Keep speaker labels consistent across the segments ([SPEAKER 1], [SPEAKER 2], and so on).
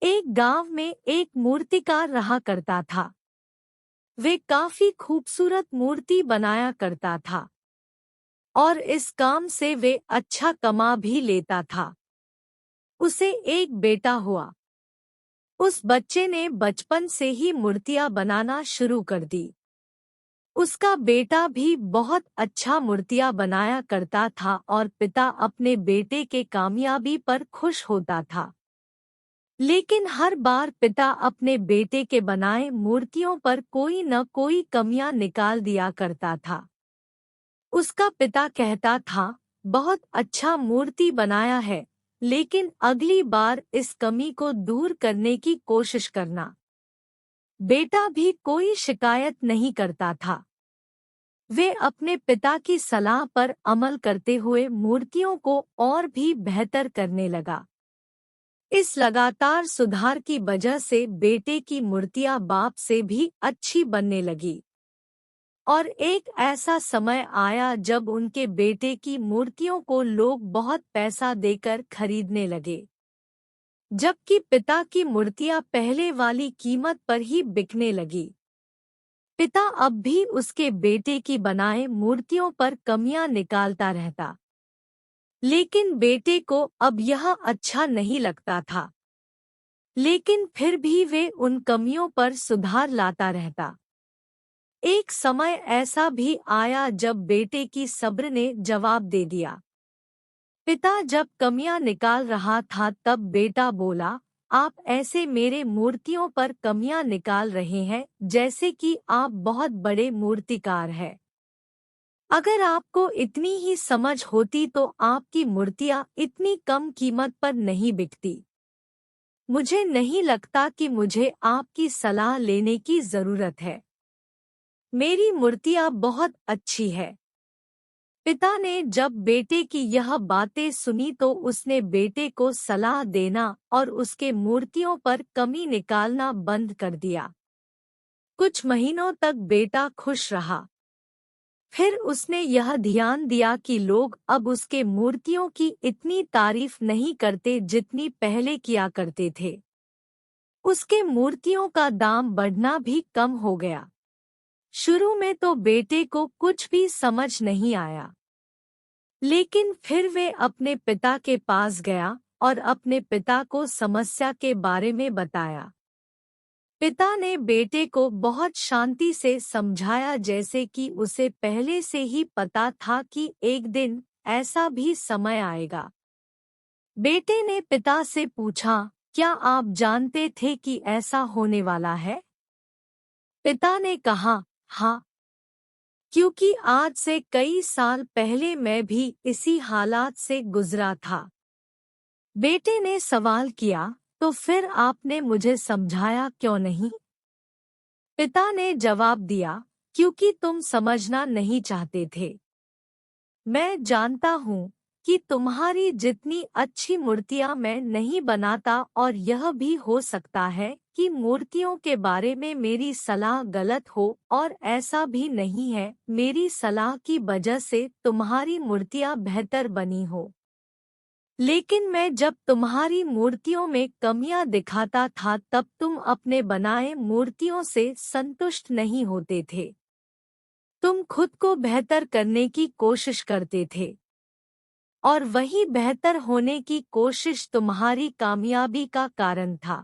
[SPEAKER 1] एक गांव में एक मूर्तिकार रहा करता था। वे काफी खूबसूरत मूर्ति बनाया करता था और इस काम से वे अच्छा कमा भी लेता था। उसे एक बेटा हुआ। उस बच्चे ने बचपन से ही मूर्तियां बनाना शुरू कर दी। उसका बेटा भी बहुत अच्छा मूर्तियां बनाया करता था और पिता अपने बेटे के कामयाबी पर खुश होता था। लेकिन हर बार पिता अपने बेटे के बनाए मूर्तियों पर कोई न कोई कमियां निकाल दिया करता था। उसका पिता कहता था, बहुत अच्छा मूर्ति बनाया है, लेकिन अगली बार इस कमी को दूर करने की कोशिश करना। बेटा भी कोई शिकायत नहीं करता था। वे अपने पिता की सलाह पर अमल करते हुए मूर्तियों को और भी बेहतर करने लगा। इस लगातार सुधार की वजह से बेटे की मूर्तियां बाप से भी अच्छी बनने लगी। और एक ऐसा समय आया जब उनके बेटे की मूर्तियों को लोग बहुत पैसा देकर खरीदने लगे, जबकि पिता की मूर्तियां पहले वाली कीमत पर ही बिकने लगी। पिता अब भी उसके बेटे की बनाए मूर्तियों पर कमियां निकालता रहता, लेकिन बेटे को अब यह अच्छा नहीं लगता था। लेकिन फिर भी वे उन कमियों पर सुधार लाता रहता। एक समय ऐसा भी आया जब बेटे की सब्र ने जवाब दे दिया। पिता जब कमियां निकाल रहा था तब बेटा बोला, आप ऐसे मेरे मूर्तियों पर कमियां निकाल रहे हैं जैसे कि आप बहुत बड़े मूर्तिकार हैं। अगर आपको इतनी ही समझ होती तो आपकी मूर्तियां इतनी कम कीमत पर नहीं बिकती। मुझे नहीं लगता कि मुझे आपकी सलाह लेने की जरूरत है। मेरी मूर्तियां बहुत अच्छी है। पिता ने जब बेटे की यह बातें सुनी तो उसने बेटे को सलाह देना और उसके मूर्तियों पर कमी निकालना बंद कर दिया। कुछ महीनों तक बेटा खुश रहा। फिर उसने यह ध्यान दिया कि लोग अब उसके मूर्तियों की इतनी तारीफ नहीं करते जितनी पहले किया करते थे। उसके मूर्तियों का दाम बढ़ना भी कम हो गया। शुरू में तो बेटे को कुछ भी समझ नहीं आया, लेकिन फिर वे अपने पिता के पास गया और अपने पिता को समस्या के बारे में बताया। पिता ने बेटे को बहुत शांति से समझाया जैसे कि उसे पहले से ही पता था कि एक दिन ऐसा भी समय आएगा। बेटे ने पिता से पूछा, क्या आप जानते थे कि ऐसा होने वाला है? पिता ने कहा, हाँ, क्योंकि आज से कई साल पहले मैं भी इसी हालात से गुजरा था। बेटे ने सवाल किया, तो फिर आपने मुझे समझाया क्यों नहीं? पिता ने जवाब दिया, क्योंकि तुम समझना नहीं चाहते थे। मैं जानता हूँ कि तुम्हारी जितनी अच्छी मूर्तियाँ मैं नहीं बनाता और यह भी हो सकता है कि मूर्तियों के बारे में मेरी सलाह गलत हो और ऐसा भी नहीं है मेरी सलाह की वजह से तुम्हारी मूर्तियाँ बेहतर बनी हो। लेकिन मैं जब तुम्हारी मूर्तियों में कमियां दिखाता था तब तुम अपने बनाए मूर्तियों से संतुष्ट नहीं होते थे। तुम खुद को बेहतर करने की कोशिश करते थे और वही बेहतर होने की कोशिश तुम्हारी कामयाबी का कारण था।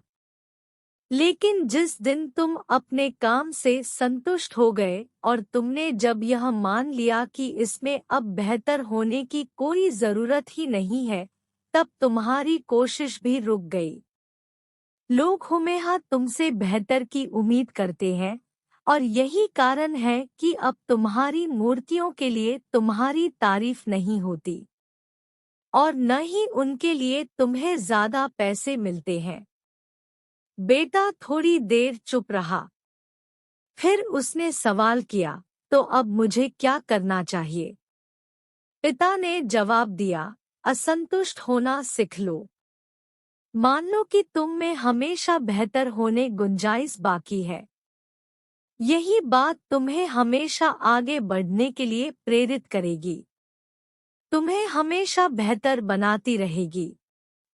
[SPEAKER 1] लेकिन जिस दिन तुम अपने काम से संतुष्ट हो गए और तुमने जब यह मान लिया कि इसमें अब बेहतर होने की कोई जरूरत ही नहीं है, तब तुम्हारी कोशिश भी रुक गई। लोग हमेशा तुमसे बेहतर की उम्मीद करते हैं और यही कारण है कि अब तुम्हारी मूर्तियों के लिए तुम्हारी तारीफ नहीं होती और न ही उनके लिए तुम्हें ज्यादा पैसे मिलते हैं। बेटा थोड़ी देर चुप रहा। फिर उसने सवाल किया, तो अब मुझे क्या करना चाहिए? पिता ने जवाब दिया, असंतुष्ट होना सीख लो। मान लो कि तुम में हमेशा बेहतर होने गुंजाइश बाकी है। यही बात तुम्हें हमेशा आगे बढ़ने के लिए प्रेरित करेगी, तुम्हें हमेशा बेहतर बनाती रहेगी।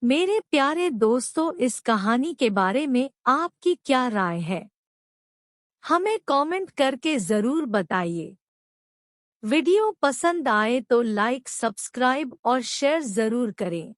[SPEAKER 1] मेरे प्यारे दोस्तों, इस कहानी के बारे में आपकी क्या राय है? हमें कमेंट करके ज़रूर बताइए। वीडियो पसंद आए तो लाइक, सब्सक्राइब और शेयर ज़रूर करें।